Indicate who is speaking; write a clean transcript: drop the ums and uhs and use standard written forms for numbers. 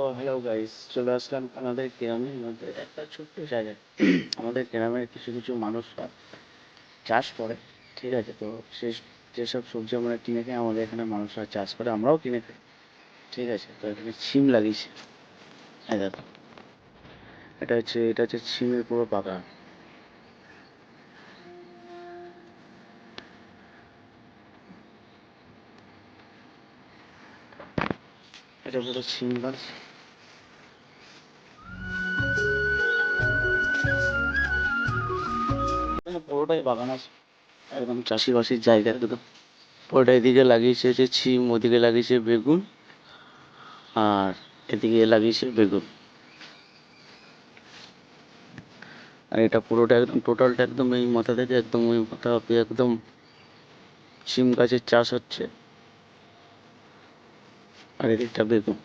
Speaker 1: তো hello guys, চলে আসলাম আমাদের গ্রামের মধ্যে একটা ছোট্ট জায়গায়। আমাদের গ্রামের কিছু কিছু মানুষরা চাষ করে, ঠিক আছে? তো সে যেসব সবজি আমরা কিনে খাই, আমাদের এখানে মানুষরা চাষ করে, আমরাও কিনে খাই, ঠিক আছে? তো এখানে সিম লাগিয়েছে। হ্যাঁ দাদা, এটা হচ্ছে সিমের পুরো বাগান। এটা পুরো সিম গাছ। এখানে পুরোটাই বাগান আছে, একদম চাষিবাসির জায়গা একদম। পুরোটা এদিকে লাগিয়েছে যে সিম, ওদিকে লাগিয়েছে বেগুন, আর এদিকে লাগিয়েছে বেগুন। আর এটা পুরোটা একদম টোটালটা একদম এই মাথা থেকে একদম ওই মাথা অব্দি একদম সিম গাছের চাষ হচ্ছে। আর এদিকটা বেগুন।